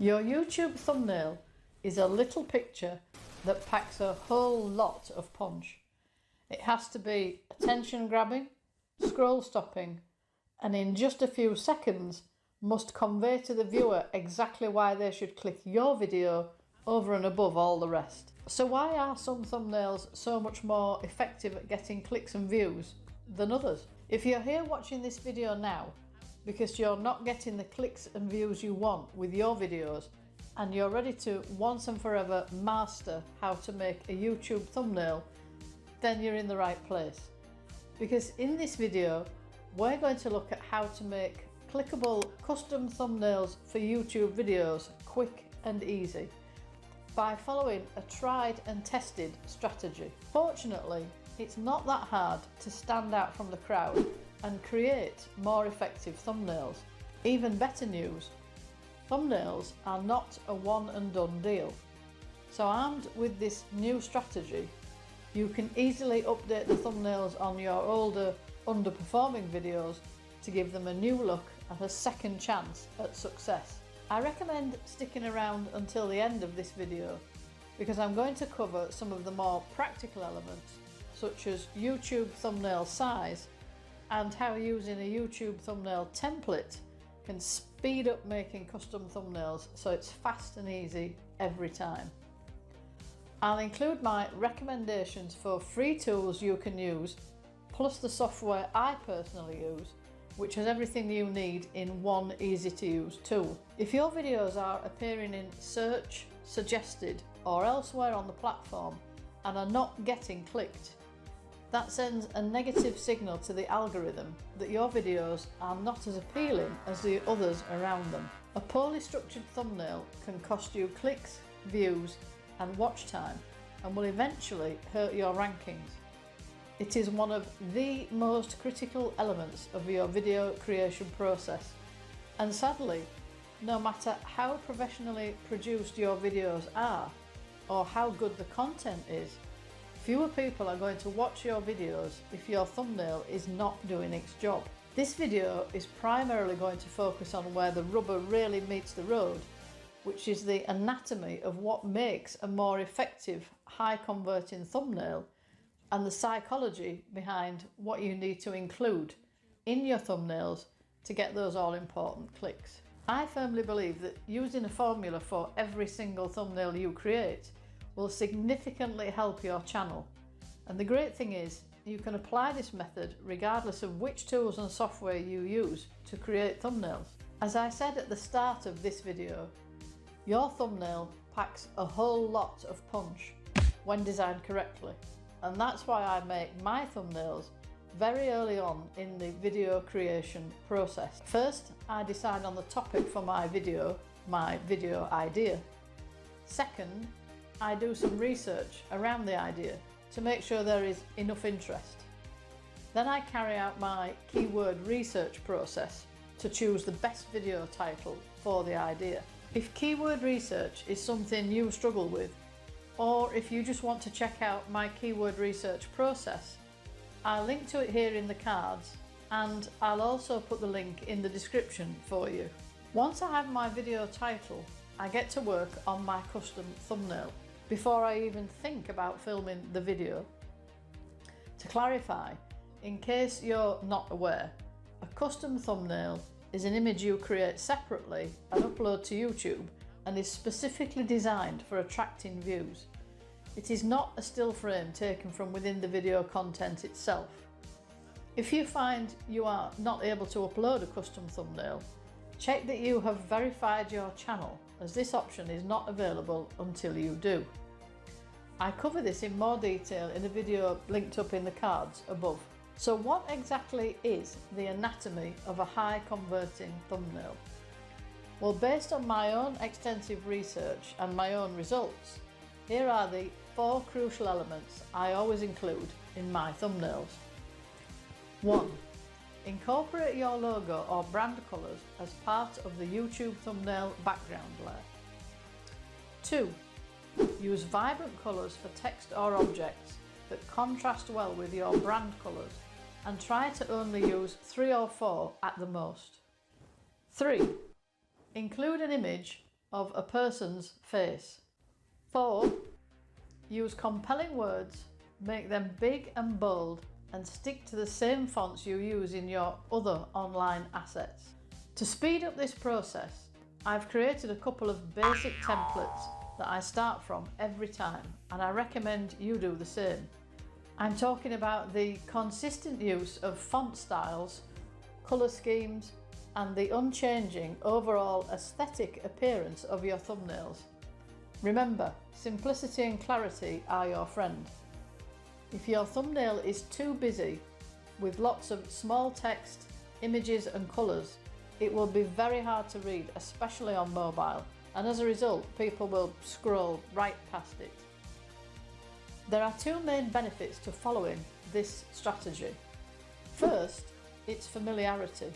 Your YouTube thumbnail is a little picture that packs a whole lot of punch. It has to be attention grabbing, scroll stopping, and in just a few seconds must convey to the viewer exactly why they should click your video over and above all the rest. So why are some thumbnails so much more effective at getting clicks and views than others? If you're here watching this video now because you're not getting the clicks and views you want with your videos and you're ready to once and forever master how to make a YouTube thumbnail, then you're in the right place. Because in this video we're going to look at how to make clickable custom thumbnails for YouTube videos quick and easy by following a tried and tested strategy. Fortunately, it's not that hard to stand out from the crowd and create more effective thumbnails. Even better news, thumbnails are not a one and done deal. So armed with this new strategy, you can easily update the thumbnails on your older underperforming videos to give them a new look and a second chance at success. I recommend sticking around until the end of this video because I'm going to cover some of the more practical elements such as YouTube thumbnail size and how using a YouTube thumbnail template can speed up making custom thumbnails so it's fast and easy every time. I'll include my recommendations for free tools you can use, plus the software I personally use, which has everything you need in one easy to use tool. If your videos are appearing in search, suggested or elsewhere on the platform and are not getting clicked, that sends a negative signal to the algorithm that your videos are not as appealing as the others around them. A poorly structured thumbnail can cost you clicks, views and watch time and will eventually hurt your rankings. It is one of the most critical elements of your video creation process, and sadly, no matter how professionally produced your videos are or how good the content is, fewer people are going to watch your videos if your thumbnail is not doing its job. This video is primarily going to focus on where the rubber really meets the road, which is the anatomy of what makes a more effective, high converting thumbnail and the psychology behind what you need to include in your thumbnails to get those all important clicks. I firmly believe that using a formula for every single thumbnail you create will significantly help your channel. And the great thing is, you can apply this method regardless of which tools and software you use to create thumbnails. As I said at the start of this video, your thumbnail packs a whole lot of punch when designed correctly. And that's why I make my thumbnails very early on in the video creation process. First, I decide on the topic for my video idea. Second, I do some research around the idea to make sure there is enough interest. Then I carry out my keyword research process to choose the best video title for the idea. If keyword research is something you struggle with, or if you just want to check out my keyword research process, I'll link to it here in the cards, and I'll also put the link in the description for you. Once I have my video title, I get to work on my custom thumbnail before I even think about filming the video. To clarify, in case you're not aware, a custom thumbnail is an image you create separately and upload to YouTube and is specifically designed for attracting views. It is not a still frame taken from within the video content itself. If you find you are not able to upload a custom thumbnail, check that you have verified your channel, as this option is not available until you do. I cover this in more detail in a video linked up in the cards above. So what exactly is the anatomy of a high converting thumbnail? Well, based on my own extensive research and my own results, here are the 4 crucial elements I always include in my thumbnails. 1. Incorporate your logo or brand colours as part of the YouTube thumbnail background layer. 2. Use vibrant colours for text or objects that contrast well with your brand colours, and try to only use 3 or 4 at the most. 3. Include an image of a person's face. 4. Use compelling words, make them big and bold, and stick to the same fonts you use in your other online assets. To speed up this process, I've created a couple of basic templates that I start from every time, and I recommend you do the same. I'm talking about the consistent use of font styles, colour schemes, and the unchanging overall aesthetic appearance of your thumbnails. Remember, simplicity and clarity are your friend. If your thumbnail is too busy with lots of small text, images and colours, it will be very hard to read, especially on mobile, and as a result, people will scroll right past it. There are two main benefits to following this strategy. First, it's familiarity.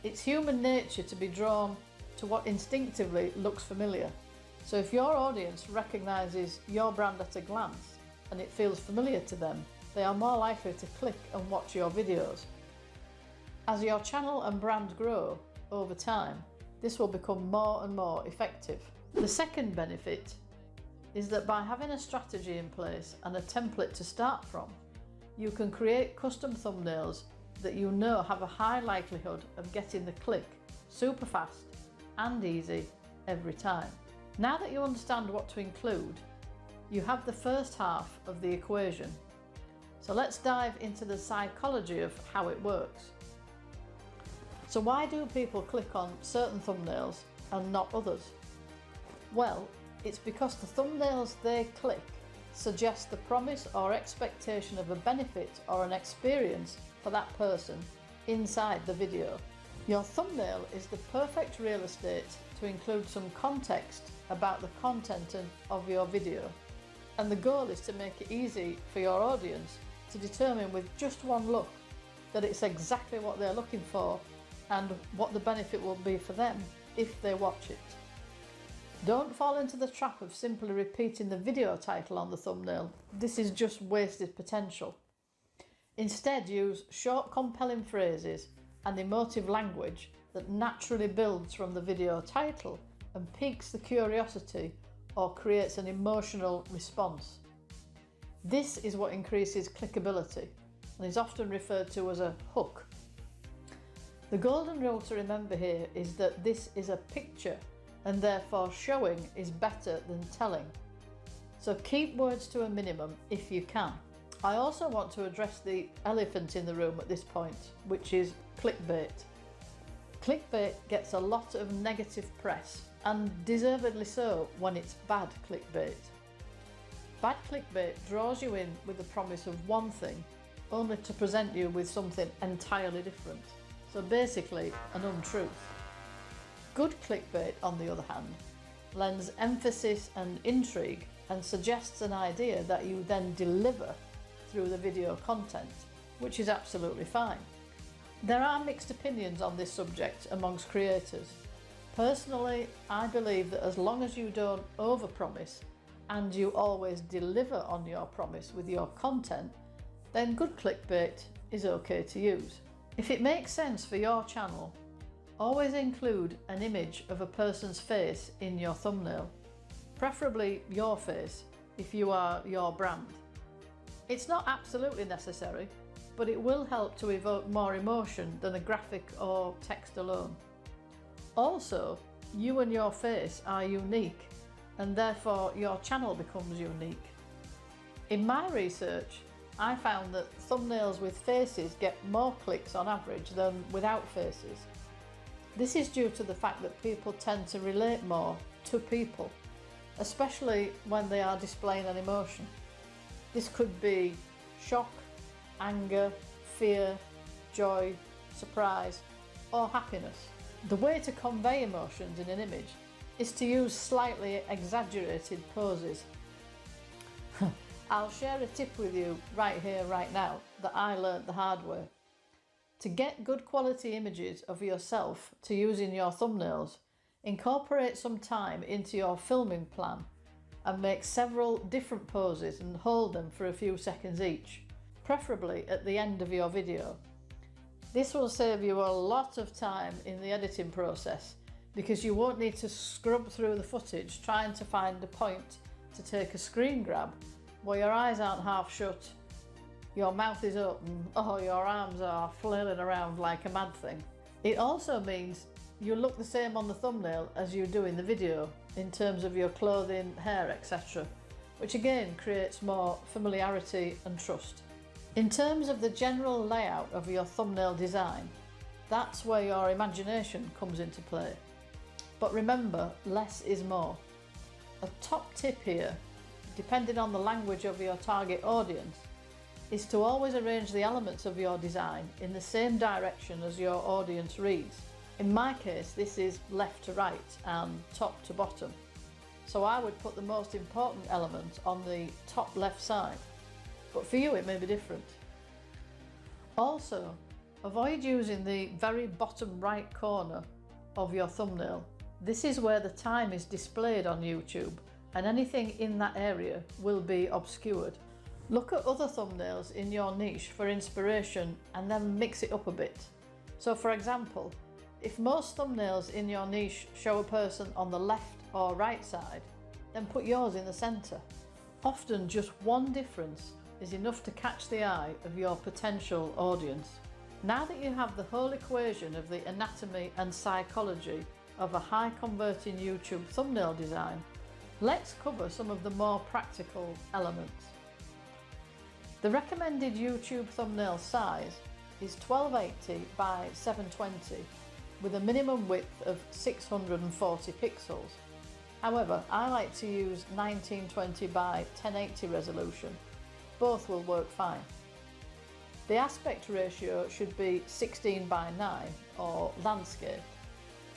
It's human nature to be drawn to what instinctively looks familiar. So if your audience recognises your brand at a glance and it feels familiar to them, they are more likely to click and watch your videos. As your channel and brand grow over time, this will become more and more effective. The second benefit is that by having a strategy in place and a template to start from, you can create custom thumbnails that you know have a high likelihood of getting the click super fast and easy every time. Now that you understand what to include, you have the first half of the equation. So let's dive into the psychology of how it works. So why do people click on certain thumbnails and not others? Well, it's because the thumbnails they click suggest the promise or expectation of a benefit or an experience for that person inside the video. Your thumbnail is the perfect real estate to include some context about the content of your video, and the goal is to make it easy for your audience to determine with just one look that it's exactly what they're looking for and what the benefit will be for them if they watch it. Don't fall into the trap of simply repeating the video title on the thumbnail. This is just wasted potential. Instead, use short, compelling phrases and emotive language that naturally builds from the video title and piques the curiosity or creates an emotional response. This is what increases clickability and is often referred to as a hook. The golden rule to remember here is that this is a picture and therefore showing is better than telling. So keep words to a minimum if you can. I also want to address the elephant in the room at this point, which is clickbait. Clickbait gets a lot of negative press, and deservedly so when it's bad clickbait. Bad clickbait draws you in with the promise of one thing, only to present you with something entirely different. So basically, an untruth. Good clickbait, on the other hand, lends emphasis and intrigue and suggests an idea that you then deliver through the video content, which is absolutely fine. There are mixed opinions on this subject amongst creators. Personally, I believe that as long as you don't overpromise and you always deliver on your promise with your content, then good clickbait is okay to use. If it makes sense for your channel, always include an image of a person's face in your thumbnail, preferably your face if you are your brand. It's not absolutely necessary, but it will help to evoke more emotion than a graphic or text alone. Also, you and your face are unique, and therefore your channel becomes unique. In my research, I found that thumbnails with faces get more clicks on average than without faces. This is due to the fact that people tend to relate more to people, especially when they are displaying an emotion. This could be shock, anger, fear, joy, surprise, or happiness. The way to convey emotions in an image is to use slightly exaggerated poses. I'll share a tip with you right here, right now, that I learned the hard way. To get good quality images of yourself to use in your thumbnails, incorporate some time into your filming plan and make several different poses and hold them for a few seconds each, preferably at the end of your video. This will save you a lot of time in the editing process because you won't need to scrub through the footage trying to find a point to take a screen grab where your eyes aren't half shut, your mouth is open, or your arms are flailing around like a mad thing. It also means you look the same on the thumbnail as you do in the video in terms of your clothing, hair, etc., which again creates more familiarity and trust. In terms of the general layout of your thumbnail design, that's where your imagination comes into play. But remember, less is more. A top tip here, depending on the language of your target audience, is to always arrange the elements of your design in the same direction as your audience reads. In my case, this is left to right and top to bottom. So I would put the most important element on the top left side, but for you it may be different. Also, avoid using the very bottom right corner of your thumbnail. This is where the time is displayed on YouTube, and anything in that area will be obscured. Look at other thumbnails in your niche for inspiration and then mix it up a bit. So for example, if most thumbnails in your niche show a person on the left or right side, then put yours in the centre. Often just one difference is enough to catch the eye of your potential audience. Now that you have the whole equation of the anatomy and psychology of a high converting YouTube thumbnail design, let's cover some of the more practical elements. The recommended YouTube thumbnail size is 1280 by 720 with a minimum width of 640 pixels. However, I like to use 1920 by 1080 resolution. Both will work fine. The aspect ratio should be 16 by 9 or landscape,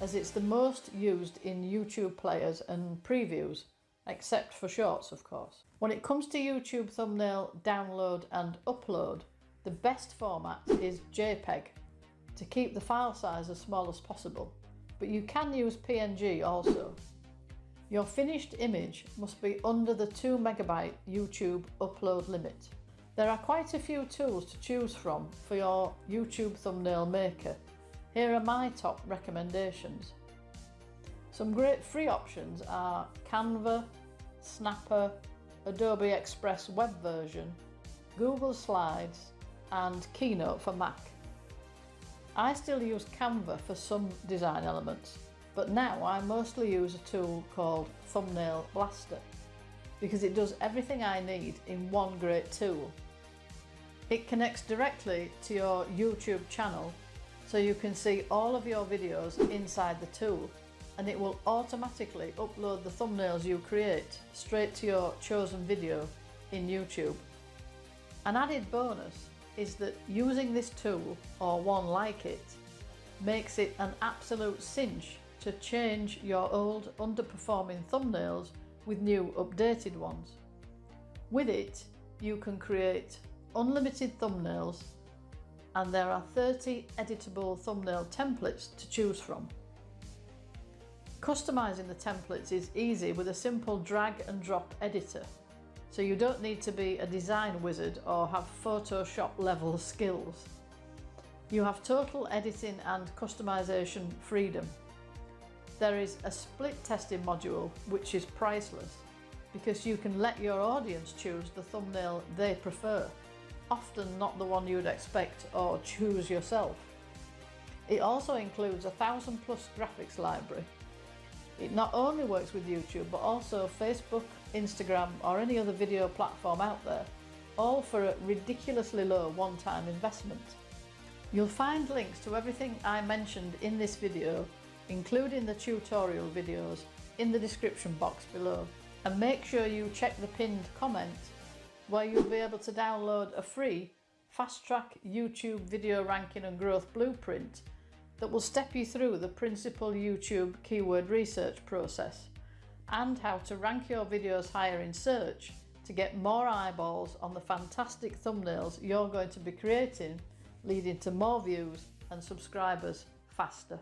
as it's the most used in YouTube players and previews, except for shorts of course. When it comes to YouTube thumbnail download and upload, the best format is JPEG to keep the file size as small as possible, but you can use PNG also. Your finished image must be under the 2 MB YouTube upload limit. There are quite a few tools to choose from for your YouTube thumbnail maker. Here are my top recommendations. Some great free options are Canva, Snapper, Adobe Express web version, Google Slides and Keynote for Mac. I still use Canva for some design elements, but now I mostly use a tool called Thumbnail Blaster because it does everything I need in one great tool. It connects directly to your YouTube channel so you can see all of your videos inside the tool, and it will automatically upload the thumbnails you create straight to your chosen video in YouTube. An added bonus is that using this tool, or one like it, makes it an absolute cinch to change your old underperforming thumbnails with new updated ones. With it, you can create unlimited thumbnails, and there are 30 editable thumbnail templates to choose from. Customizing the templates is easy with a simple drag and drop editor, so you don't need to be a design wizard or have Photoshop level skills. You have total editing and customization freedom. There is a split testing module which is priceless because you can let your audience choose the thumbnail they prefer, often not the one you'd expect or choose yourself. It also includes a 1000+ graphics library. It not only works with YouTube but also Facebook, Instagram or any other video platform out there, all for a ridiculously low one-time investment. You'll find links to everything I mentioned in this video, including the tutorial videos, in the description box below. And make sure you check the pinned comment where you'll be able to download a free fast-track YouTube video ranking and growth blueprint that will step you through the principal YouTube keyword research process and how to rank your videos higher in search to get more eyeballs on the fantastic thumbnails you're going to be creating, leading to more views and subscribers faster.